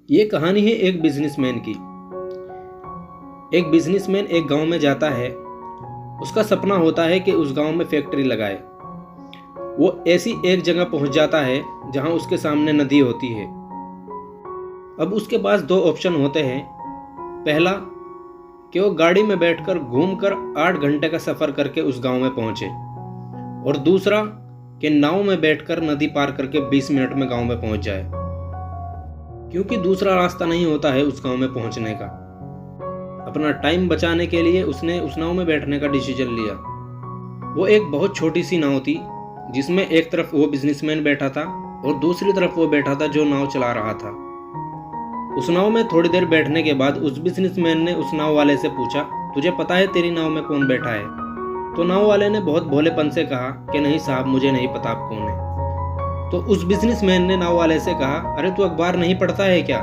ये कहानी है एक बिजनेसमैन की। एक बिजनेसमैन एक गांव में जाता है। उसका सपना होता है कि उस गांव में फैक्ट्री लगाए। वो ऐसी एक जगह पहुंच जाता है जहां उसके सामने नदी होती है। अब उसके पास दो ऑप्शन होते हैं। पहला कि वो गाड़ी में बैठकर घूमकर 8 घंटे का सफर करके उस गांव में पहुंचे, और दूसरा कि नाव में बैठकर नदी पार करके 20 मिनट में गांव में पहुंच जाए, क्योंकि दूसरा रास्ता नहीं होता है उस गांव में पहुंचने का। अपना टाइम बचाने के लिए उसने उस नाव में बैठने का डिसीजन लिया। वो एक बहुत छोटी सी नाव थी, जिसमें एक तरफ वो बिजनेसमैन बैठा था और दूसरी तरफ वो बैठा था जो नाव चला रहा था। उस नाव में थोड़ी देर बैठने के बाद उस बिजनेसमैन ने उस नाव वाले से पूछा, तुझे पता है तेरी नाव में कौन बैठा है? तो नाव वाले ने बहुत भोलेपन से कहा कि नहीं साहब, मुझे नहीं पता आप कौन है। तो उस बिजनेसमैन ने नाव वाले से कहा, अरे तू अखबार नहीं पढ़ता है क्या?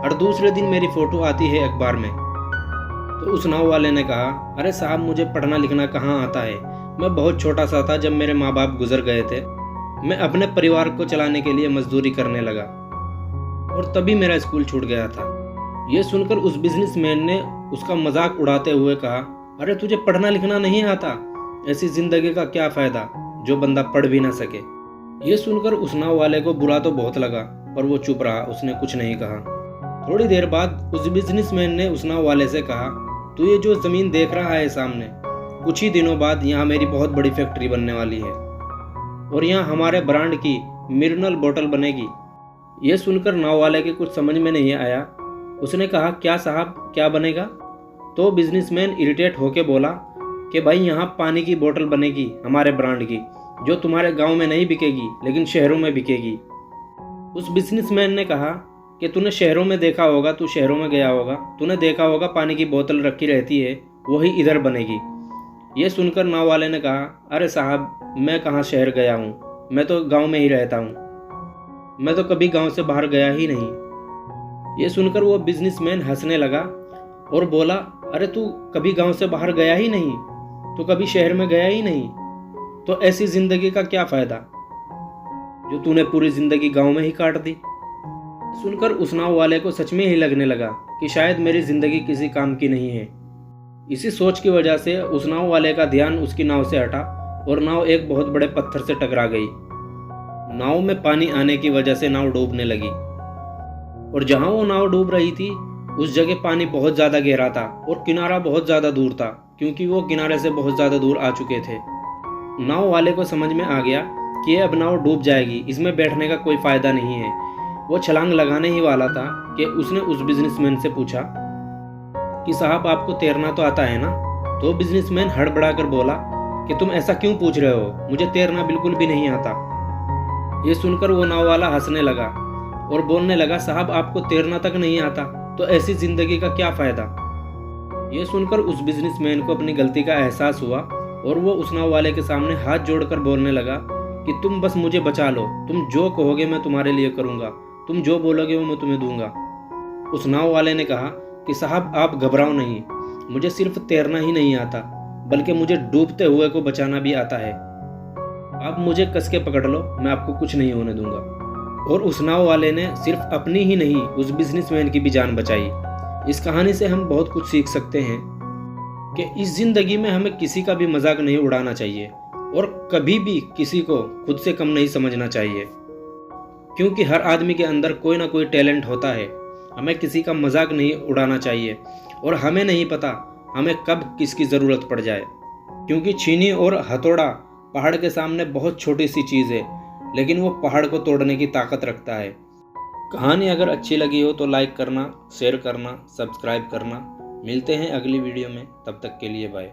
हर दूसरे दिन मेरी फोटो आती है अखबार में। तो उस नाव वाले ने कहा, अरे साहब, मुझे पढ़ना लिखना कहाँ आता है। मैं बहुत छोटा सा था जब मेरे माँ बाप गुजर गए थे। मैं अपने परिवार को चलाने के लिए मजदूरी करने लगा और तभी मेरा स्कूल छूट गया था। ये सुनकर उस बिजनेसमैन ने उसका मजाक उड़ाते हुए कहा, अरे तुझे पढ़ना लिखना नहीं आता? ऐसी जिंदगी का क्या फायदा जो बंदा पढ़ भी ना सके। ये सुनकर उस नाव वाले को बुरा तो बहुत लगा, पर वो चुप रहा, उसने कुछ नहीं कहा। थोड़ी देर बाद उस बिजनेसमैन ने उस नाव वाले से कहा, तू ये जो जमीन देख रहा है सामने, कुछ ही दिनों बाद यहाँ मेरी बहुत बड़ी फैक्ट्री बनने वाली है और यहाँ हमारे ब्रांड की मिनरल बोतल बनेगी। ये सुनकर नाव वाले के कुछ समझ में नहीं आया। उसने कहा, क्या साहब, क्या बनेगा? तो बिजनेसमैन इरिटेट होके बोला कि भाई, यहाँ पानी की बोतल बनेगी हमारे ब्रांड की, जो तुम्हारे गांव में नहीं बिकेगी लेकिन शहरों में बिकेगी। उस बिजनेसमैन ने कहा कि तूने शहरों में देखा होगा, तू शहरों में गया होगा, तूने देखा होगा पानी की बोतल रखी रहती है, वही इधर बनेगी। ये सुनकर नाव वाले ने कहा, अरे साहब, मैं कहाँ शहर गया हूँ, मैं तो गांव में ही रहता हूँ, मैं तो कभी गांव से बाहर गया ही नहीं। ये सुनकर वो बिजनेसमैन हंसने लगा और बोला, अरे तू कभी गांव से बाहर गया ही नहीं, तू कभी शहर में गया ही नहीं, तो ऐसी जिंदगी का क्या फायदा जो तूने पूरी जिंदगी गांव में ही काट दी। सुनकर उस नाव वाले को सच में ही लगने लगा कि शायद मेरी जिंदगी किसी काम की नहीं है। इसी सोच की वजह से उस नाव वाले का ध्यान उसकी नाव से हटा और नाव एक बहुत बड़े पत्थर से टकरा गई। नाव में पानी आने की वजह से नाव डूबने लगी, और जहां वो नाव डूब रही थी उस जगह पानी बहुत ज्यादा गहरा था और किनारा बहुत ज्यादा दूर था, क्योंकि वो किनारे से बहुत ज्यादा दूर आ चुके थे। नाव वाले को समझ में आ गया कि ये अब नाव डूब जाएगी, इसमें बैठने का कोई फायदा नहीं है। वो छलांग लगाने ही वाला था कि उसने उस बिजनेसमैन से पूछा कि साहब, आपको तैरना तो आता है ना? तो बिजनेसमैन हड़बड़ाकर बोला कि तुम ऐसा क्यों पूछ रहे हो, मुझे तैरना बिल्कुल भी नहीं आता। ये सुनकर वो नाव वाला हंसने लगा और बोलने लगा, साहब, आपको तैरना तक नहीं आता तो ऐसी जिंदगी का क्या फायदा। ये सुनकर उस बिजनेसमैन को अपनी गलती का एहसास हुआ और वो उस नाव वाले के सामने हाथ जोड़कर बोलने लगा कि तुम बस मुझे बचा लो, तुम जो कहोगे मैं तुम्हारे लिए करूंगा, तुम जो बोलोगे वो मैं तुम्हें दूंगा। उस नाव वाले ने कहा कि साहब, आप घबराओ नहीं, मुझे सिर्फ तैरना ही नहीं आता, बल्कि मुझे डूबते हुए को बचाना भी आता है। आप मुझे कस के पकड़ लो, मैं आपको कुछ नहीं होने दूंगा। और उस नाव वाले ने सिर्फ अपनी ही नहीं, उस बिजनेसमैन की भी जान बचाई। इस कहानी से हम बहुत कुछ सीख सकते हैं कि इस जिंदगी में हमें किसी का भी मजाक नहीं उड़ाना चाहिए और कभी भी किसी को खुद से कम नहीं समझना चाहिए, क्योंकि हर आदमी के अंदर कोई ना कोई टैलेंट होता है। हमें किसी का मजाक नहीं उड़ाना चाहिए और हमें नहीं पता हमें कब किसकी ज़रूरत पड़ जाए, क्योंकि छीनी और हथौड़ा पहाड़ के सामने बहुत छोटी सी चीज़ है, लेकिन वो पहाड़ को तोड़ने की ताकत रखता है। कहानी अगर अच्छी लगी हो तो लाइक करना, शेयर करना, सब्सक्राइब करना। मिलते हैं अगली वीडियो में, तब तक के लिए बाय।